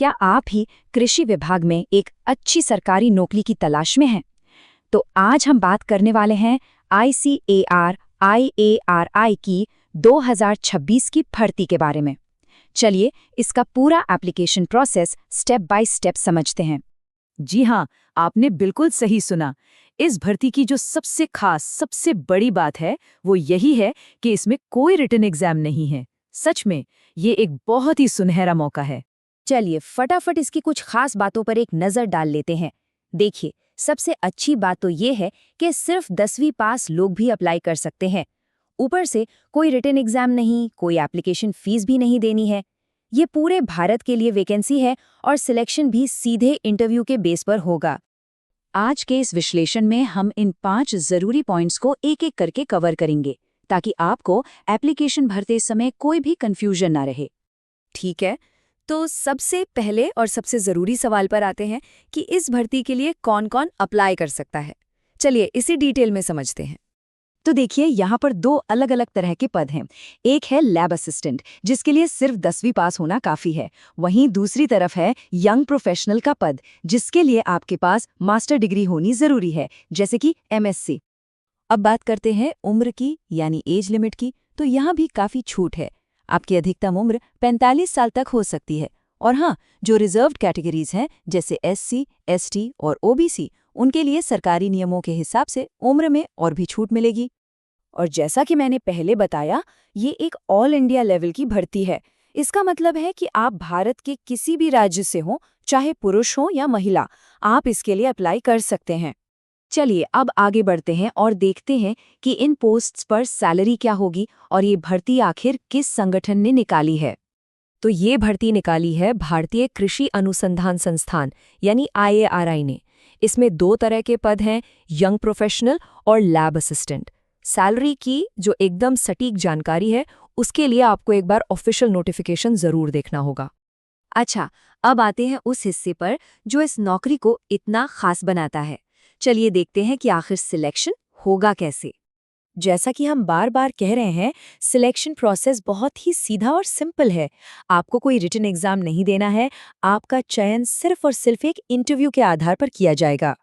क्या आप ही कृषि विभाग में एक अच्छी सरकारी नौकरी की तलाश में हैं? तो आज हम बात करने वाले हैं ICAR IARI की 2026 की भर्ती के बारे में। चलिए इसका पूरा application process step by step समझते हैं। जी हाँ, आपने बिल्कुल सही सुना। इस भर्ती की जो सबसे खास, सबसे बड़ी बात है, वो यही है कि इसमें कोई रिटन एग्जाम नहीं है। सच में, ये एक बहुत ही सुनहरा मौका है। चलिए फटाफट इसकी कुछ खास बातों पर एक नज़र डाल लेते हैं। देखिए, सबसे अच्छी बात तो ये है कि सिर्फ 10वीं पास लोग भी अप्लाई कर सकते हैं। ऊपर से कोई रिटन एग्जाम नहीं, कोई एप्लीकेशन फीस भी नहीं देनी है। ये पूरे भारत के लिए वैकेंसी है और सिलेक्शन भी सीधे इंटरव्यू के बेस पर होगा। आज के इस विश्लेषण में हम इन 5 जरूरी पॉइंट्स को एक-एक करके कवर करेंगे, ताकि आपको एप्लीकेशन भरते समय कोई भी कंफ्यूजन ना रहे। ठीक है, तो सबसे पहले और सबसे ज़रूरी सवाल पर आते हैं कि इस भर्ती के लिए कौन-कौन अप्लाई कर सकता है। चलिए इसी डिटेल में समझते हैं। तो देखिए, यहाँ पर 2 अलग-अलग तरह के पद हैं। एक है लैब असिस्टेंट, जिसके लिए सिर्फ 10वीं पास होना काफ़ी है। वहीं दूसरी तरफ है यंग प्रोफेशनल का पद, जिसके लिए आपके पास मास्टर डिग्री होनी ज़रूरी है, जैसे कि MSc। अब बात करते हैं उम्र की, यानी एज लिमिट की। तो यहाँ भी काफ़ी छूट है। आपकी अधिकतम उम्र 45 साल तक हो सकती है। और हाँ, जो रिजर्व्ड कैटेगरीज हैं, जैसे SC, ST और OBC, उनके लिए सरकारी नियमों के हिसाब से उम्र में और भी छूट मिलेगी। और जैसा कि मैंने पहले बताया, ये एक ऑल इंडिया लेवल की भर्ती है। इसका मतलब है कि आप भारत के किसी भी राज्य से हों, चाहे पुरुष हो या महिला, आप इसके लिए अप्लाई कर सकते हैं। चलिए अब आगे बढ़ते हैं और देखते हैं कि इन पोस्ट्स पर सैलरी क्या होगी और ये भर्ती आखिर किस संगठन ने निकाली है। तो ये भर्ती निकाली है भारतीय कृषि अनुसंधान संस्थान यानी IARI ने। इसमें 2 तरह के पद हैं, यंग प्रोफेशनल और लैब असिस्टेंट। सैलरी की जो एकदम सटीक जानकारी है, उसके लिए आपको एक बार ऑफिशियल नोटिफिकेशन ज़रूर देखना होगा। अच्छा, अब आते हैं उस हिस्से पर जो इस नौकरी को इतना खास बनाता है। चलिए देखते हैं कि आखिर सिलेक्शन होगा कैसे। जैसा कि हम बार बार कह रहे हैं, सिलेक्शन प्रोसेस बहुत ही सीधा और सिंपल है। आपको कोई रिटन एग्जाम नहीं देना है। आपका चयन सिर्फ और सिर्फ एक इंटरव्यू के आधार पर किया जाएगा।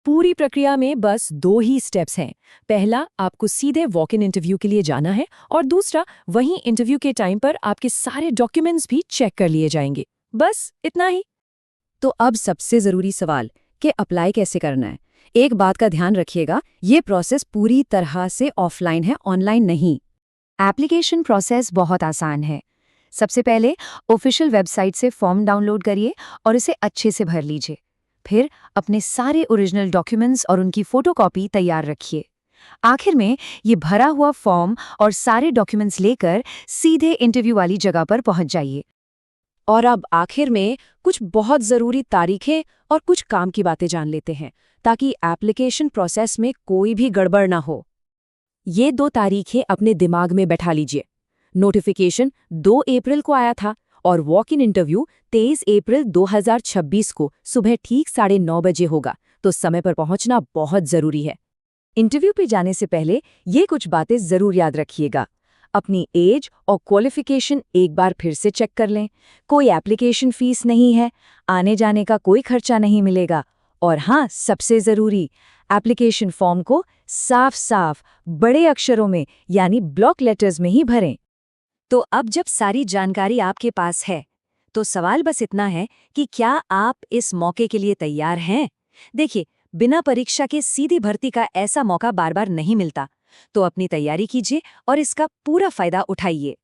पूरी प्रक्रिया में बस 2 ही स्टेप्स हैं। पहला, आपको सीधे वॉक इन इंटरव्यू के लिए जाना है और दूसरा, वहीं इंटरव्यू के टाइम पर आपके सारे डॉक्यूमेंट्स भी चेक कर लिए जाएंगे। बस इतना ही। तो अब सबसे ज़रूरी सवाल कि अप्लाई कैसे करना है। एक बात का ध्यान रखिएगा, ये प्रोसेस पूरी तरह से ऑफलाइन है, ऑनलाइन नहीं। एप्लीकेशन प्रोसेस बहुत आसान है। सबसे पहले ऑफिशियल वेबसाइट से फॉर्म डाउनलोड करिए और इसे अच्छे से भर लीजिए। फिर अपने सारे ओरिजिनल डॉक्यूमेंट्स और उनकी फोटोकॉपी तैयार रखिए। आखिर में ये भरा हुआ फॉर्म और सारे डॉक्यूमेंट्स लेकर सीधे इंटरव्यू वाली जगह पर पहुंच जाइए। और अब आखिर में कुछ बहुत ज़रूरी तारीखें और कुछ काम की बातें जान लेते हैं, ताकि एप्लीकेशन प्रोसेस में कोई भी गड़बड़ ना हो। ये 2 तारीखें अपने दिमाग में बैठा लीजिए। नोटिफिकेशन 2 अप्रैल को आया था और वॉक इन इंटरव्यू 23 अप्रैल 2026 को सुबह ठीक 9:30 बजे होगा, तो समय पर पहुंचना बहुत ज़रूरी है। इंटरव्यू पे जाने से पहले ये कुछ बातें ज़रूर याद रखिएगा। अपनी एज और क्वालिफिकेशन एक बार फिर से चेक कर लें। कोई एप्लीकेशन फीस नहीं है, आने जाने का कोई खर्चा नहीं मिलेगा। और हाँ, सबसे ज़रूरी, एप्लीकेशन फॉर्म को साफ-साफ बड़े अक्षरों में यानी ब्लॉक लेटर्स में ही भरें। तो अब जब सारी जानकारी आपके पास है, तो सवाल बस इतना है कि क्या आप इस मौके के लिए तैयार हैं? देखिए, बिना परीक्षा के सीधी भर्ती का ऐसा मौका बार-बार नहीं मिलता। तो अपनी तैयारी कीजिए और इसका पूरा फायदा उठाइए।